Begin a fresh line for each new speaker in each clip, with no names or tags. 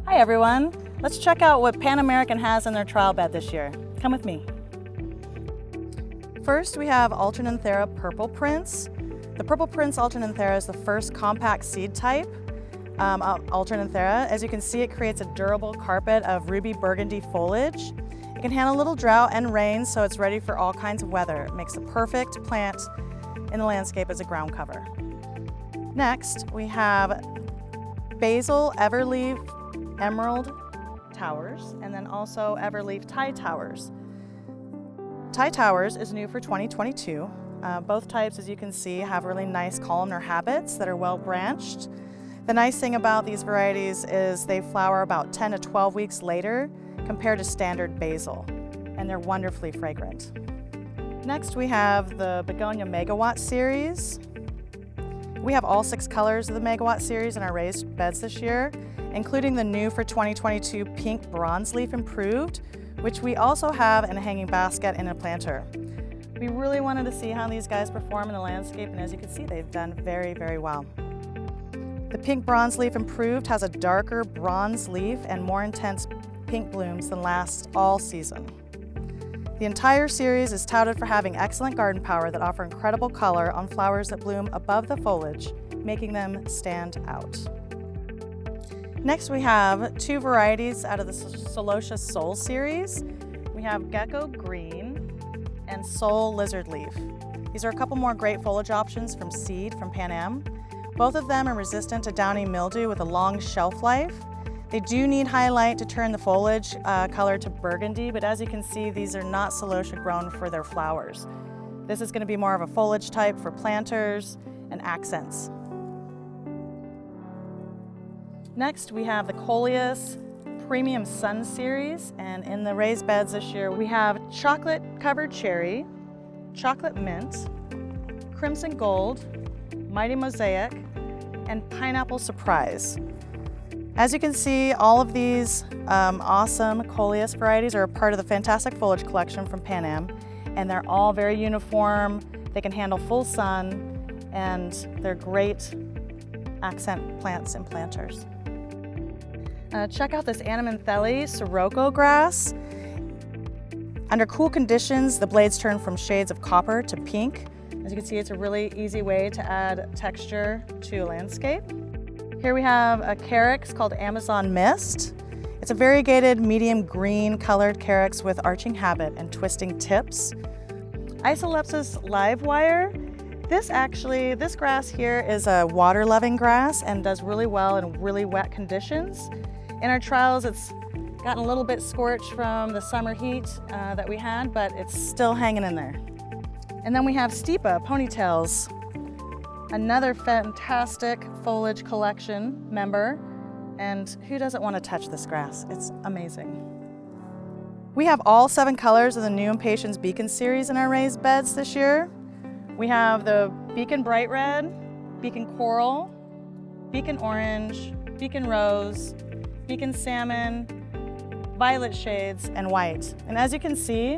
Hi everyone, let's check out what PanAmerican has in their trial bed this year. Come with me. First we have Thera Purple Prince. The Purple Prince Thera is the first compact seed type Thera. As you can see, it creates a durable carpet of ruby burgundy foliage. It can handle a little drought and rain, so it's ready for all kinds of weather. It makes the perfect plant in the landscape as a ground cover. Next, we have Basil Everleaf Emerald Towers, and then also Everleaf Tie Towers. Tie Towers is new for 2022. Both types, as you can see, have really nice columnar habits that are well branched. The nice thing about these varieties is they flower about 10 to 12 weeks later compared to standard basil, and they're wonderfully fragrant. Next we have the Begonia Megawatt series. We have all 6 colors of the Megawatt series in our raised beds this year, including the new for 2022 pink bronze leaf improved, which we also have in a hanging basket in a planter. We really wanted to see how these guys perform in the landscape, and as you can see, they've done very, very well. The pink bronze leaf improved has a darker bronze leaf and more intense pink blooms than last all season. The entire series is touted for having excellent garden power that offer incredible color on flowers that bloom above the foliage, making them stand out. Next we have 2 varieties out of the Celosia Soul series. We have Gecko Green and Soul Lizard Leaf. These are a couple more great foliage options from Seed from Pan-Am. Both of them are resistant to downy mildew with a long shelf life. They do need highlight to turn the foliage color to burgundy, but as you can see, these are not celosia grown for their flowers. This is going to be more of a foliage type for planters and accents. Next, we have the Coleus Premium Sun series, and in the raised beds this year, we have chocolate covered cherry, chocolate mint, crimson gold, mighty mosaic, and pineapple surprise. As you can see, all of these awesome Coleus varieties are a part of the fantastic foliage collection from Pan-Am, and they're all very uniform. They can handle full sun, and they're great accent plants and planters. Check out this Animentheli Soroco grass. Under cool conditions, the blades turn from shades of copper to pink. As you can see, it's a really easy way to add texture to a landscape. Here we have a carex called Amazon Mist. It's a variegated medium green colored carex with arching habit and twisting tips. Isolepsis livewire. This grass here is a water-loving grass and does really well in really wet conditions. In our trials, it's gotten a little bit scorched from the summer heat that we had, but it's still hanging in there. And then we have Stipa Ponytails, another fantastic foliage collection member, and who doesn't want to touch this grass? It's amazing. We have all 7 colors of the new Impatiens Beacon series in our raised beds this year. We have the Beacon Bright Red, Beacon Coral, Beacon Orange, Beacon Rose, Beacon Salmon, Violet shades, and white. And as you can see,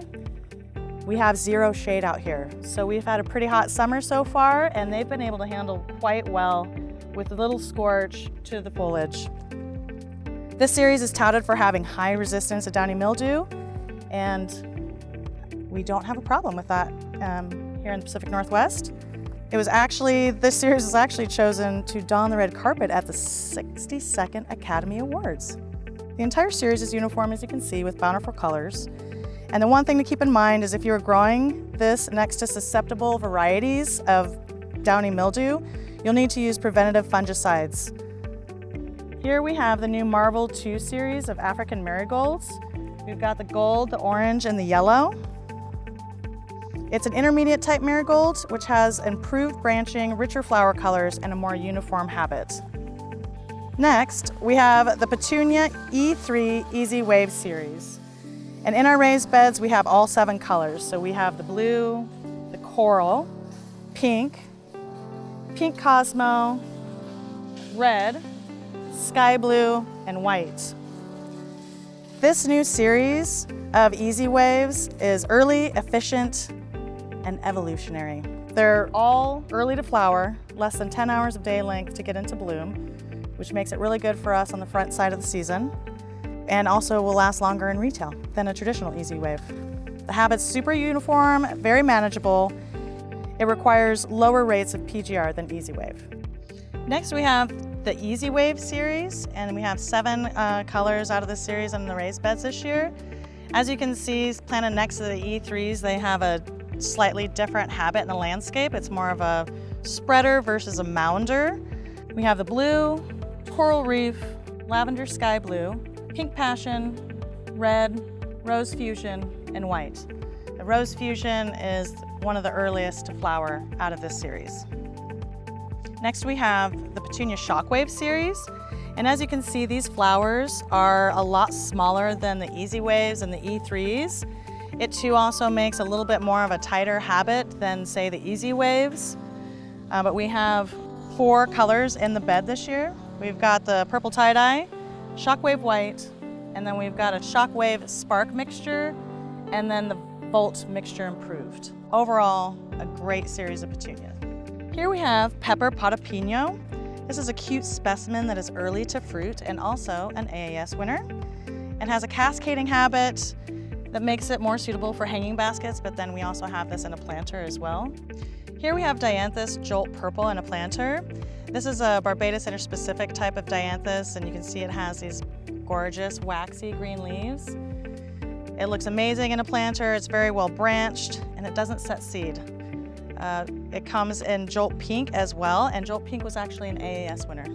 we have 0 shade out here. So we've had a pretty hot summer so far, and they've been able to handle quite well with a little scorch to the foliage. This series is touted for having high resistance to downy mildew, and we don't have a problem with that here in the Pacific Northwest. This series was actually chosen to don the red carpet at the 62nd Academy Awards. The entire series is uniform, as you can see, with bountiful colors. And the one thing to keep in mind is if you're growing this next to susceptible varieties of downy mildew, you'll need to use preventative fungicides. Here we have the new Marvel 2 series of African marigolds. We've got the gold, the orange, and the yellow. It's an intermediate type marigold, which has improved branching, richer flower colors, and a more uniform habit. Next, we have the Petunia E3 Easy Wave series. And in our raised beds, we have all 7 colors. So we have the blue, the coral, pink, pink Cosmo, red, sky blue, and white. This new series of Easy Waves is early, efficient, and evolutionary. They're all early to flower, less than 10 hours of day length to get into bloom, which makes it really good for us on the front side of the season, and also will last longer in retail than a traditional Easy Wave. The habit's super uniform, very manageable. It requires lower rates of PGR than Easy Wave. Next we have the Easy Wave series, and we have 7 colors out of this series in the raised beds this year. As you can see, planted next to the E3s, they have a slightly different habit in the landscape. It's more of a spreader versus a mounder. We have the blue, coral reef, lavender sky blue, pink passion, red, rose fusion, and white. The rose fusion is one of the earliest to flower out of this series. Next we have the Petunia Shockwave series. And as you can see, these flowers are a lot smaller than the Easy Waves and the E3s. It too also makes a little bit more of a tighter habit than, say, the Easy Waves. But we have 4 colors in the bed this year. We've got the purple tie-dye, Shockwave white, and then we've got a Shockwave spark mixture, and then the Volt mixture improved. Overall, a great series of petunias. Here we have Pepper Potapino. This is a cute specimen that is early to fruit and also an AAS winner, and has a cascading habit that makes it more suitable for hanging baskets, but then we also have this in a planter as well. Here we have Dianthus Jolt Purple in a planter. This is a Barbados interspecific type of Dianthus, and you can see it has these gorgeous waxy green leaves. It looks amazing in a planter, it's very well branched, and it doesn't set seed. It comes in Jolt Pink as well, and Jolt Pink was actually an AAS winner.